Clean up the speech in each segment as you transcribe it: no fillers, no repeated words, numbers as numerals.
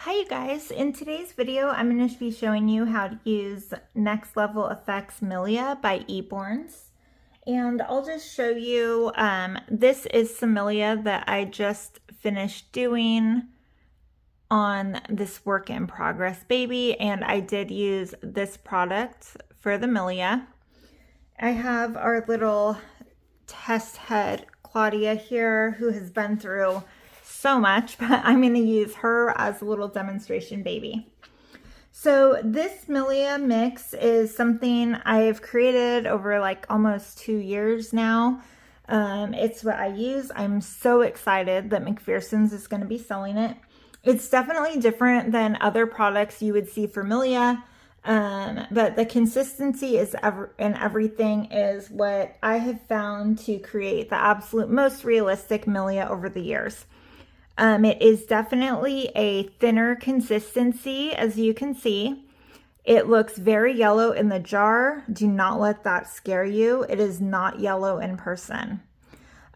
Hi you guys, in today's video I'm going to be showing you how to use Next Level Effects Milia by Eborns. And I'll just show you, this is some Milia that I just finished doing on this work in progress baby, and I did use this product for the Milia. I have our little test head Claudia here who has been through so much, but I'm going to use her as a little demonstration baby. So this Milia mix is something I've created over like almost 2 years now. It's what I use. I'm so excited that McPherson's is going to be selling it. It's definitely different than other products you would see for Milia, but the consistency is and everything is what I have found to create the absolute most realistic Milia over the years. It is definitely a thinner consistency, as you can see. It looks very yellow in the jar. Do not let that scare you. It is not yellow in person.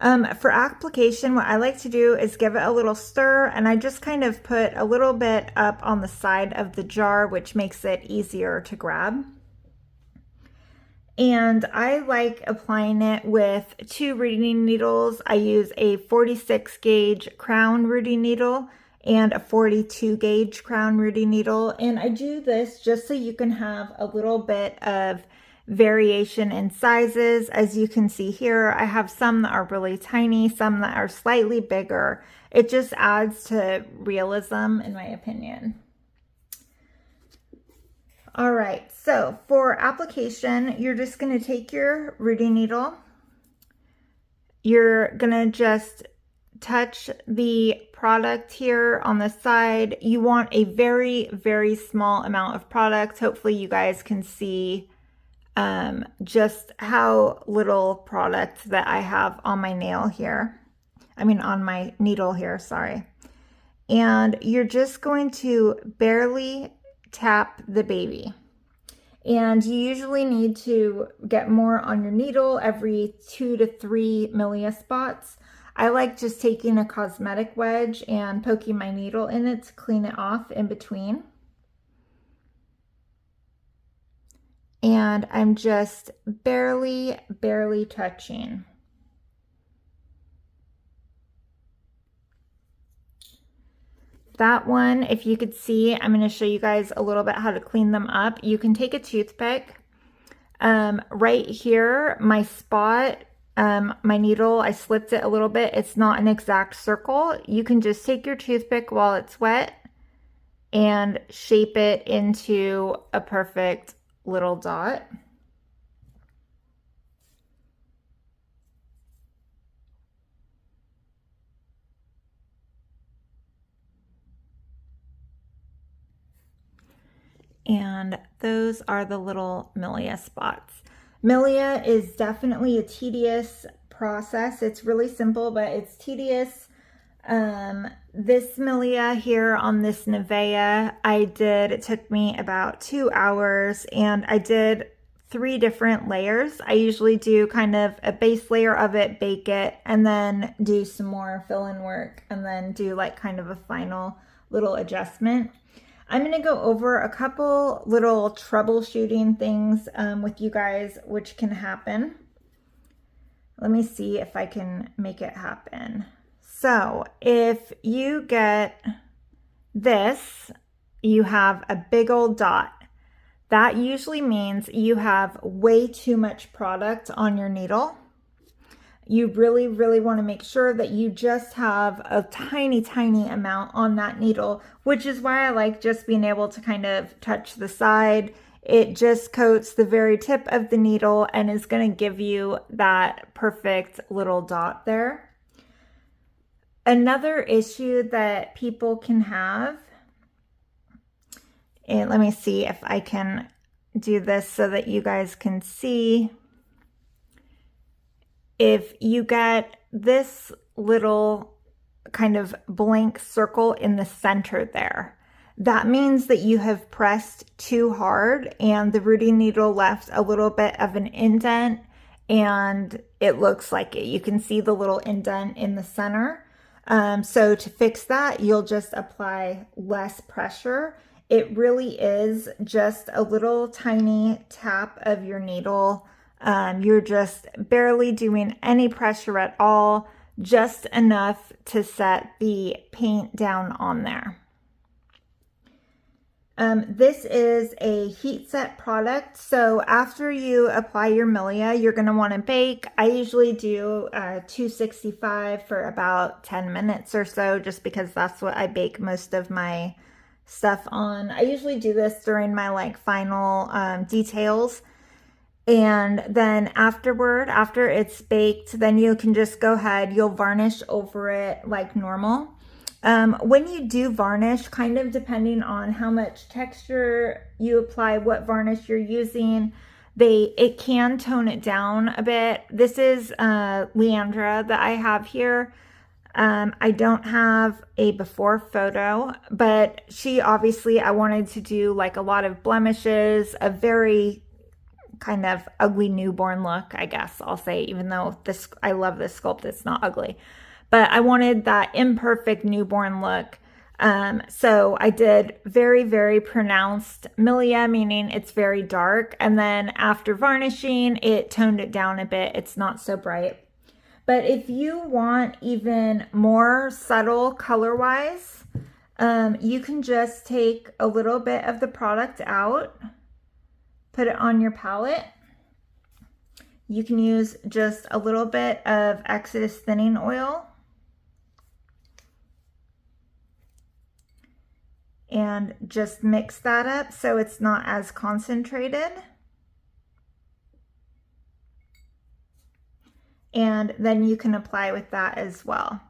For application, what I like to do is give it a little stir, and I just kind of put a little bit up on the side of the jar, which makes it easier to grab. And I like applying it with 2 reading needles. I use a 46 gauge crown reading needle and a 42 gauge crown reading needle. And I do this just so you can have a little bit of variation in sizes. As you can see here, I have some that are really tiny, some that are slightly bigger. It just adds to realism, in my opinion. All right, so for application, you're just going to take your reading needle. You're going to just touch the product here on the side. You want a very, very small amount of product. Hopefully you guys can see just how little product that I have on my nail here. On my needle here, sorry. And you're just going to barely tap the baby. And you usually need to get more on your needle every 2 to 3 Milia spots. I like just taking a cosmetic wedge and poking my needle in it to clean it off in between. And I'm just barely touching. That one, if you could see, I'm going to show you guys a little bit how to clean them up. You can take a toothpick. Right here, my spot, my needle, I slipped it a little bit. It's not an exact circle. You can just take your toothpick while it's wet and shape it into a perfect little dot. And those are the little Milia spots. Milia is definitely a tedious process. It's really simple, but it's tedious. This Milia here on this Nivea, it took me about 2 hours, and I did 3 different layers. I usually do kind of a base layer of it, bake it, and then do some more fill-in work, and then do like kind of a final little adjustment. I'm going to go over a couple little troubleshooting things with you guys, which can happen. Let me see if I can make it happen. So if you get this, you have a big old dot. That usually means you have way too much product on your needle. You really want to make sure that you just have a tiny amount on that needle, which is why I like just being able to kind of touch the side. It just coats the very tip of the needle and is going to give you that perfect little dot there. Another issue that people can have, and let me see if I can do this so that you guys can see. If you get this little kind of blank circle in the center there, that means that you have pressed too hard and the reading needle left a little bit of an indent, and it looks like it. You can see the little indent in the center. So to fix that, you'll just apply less pressure. It really is just a little tiny tap of your needle. You're just barely doing any pressure at all, just enough to set the paint down on there. This is a heat set product, so after you apply your Milia, you're going to want to bake. I usually do 265 for about 10 minutes or so, just because that's what I bake most of my stuff on. I usually do this during my like final details, and then afterward, after it's baked, then you can just go ahead, you'll varnish over it like normal. When you do varnish, kind of depending on how much texture you apply, what varnish you're using, it can tone it down a bit. This is Leandra that I have here. I don't have a before photo, but she obviously, I wanted to do like a lot of blemishes, a very kind of ugly newborn look, I guess I'll say, even though I love this sculpt, it's not ugly. But I wanted that imperfect newborn look. So I did very, very pronounced Milia, meaning it's very dark. And then after varnishing, it toned it down a bit. It's not so bright. But if you want even more subtle color-wise, you can just take a little bit of the product out, put it on your palette. You can use just a little bit of Exodus thinning oil and just mix that up so it's not as concentrated. And then you can apply with that as well.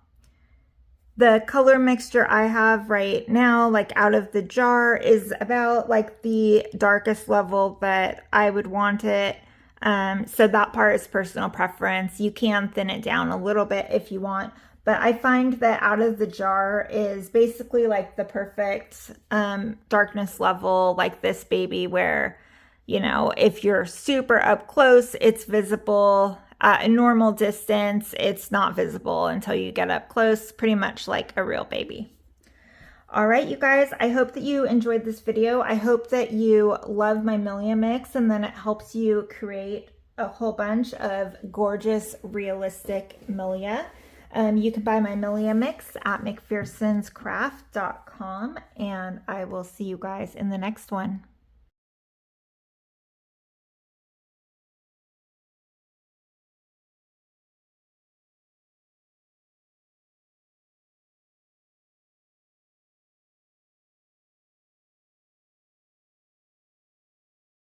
The color mixture I have right now, like out of the jar, is about like the darkest level that I would want it. So that part is personal preference. You can thin it down a little bit if you want, but I find that out of the jar is basically like the perfect darkness level, like this baby, where, you know, if you're super up close, it's visible. At a normal distance, it's not visible until you get up close, pretty much like a real baby. All right, you guys, I hope that you enjoyed this video. I hope that you love my Milia mix, and then it helps you create a whole bunch of gorgeous, realistic Milia. You can buy my Milia mix at mcphersonscraft.com, and I will see you guys in the next one.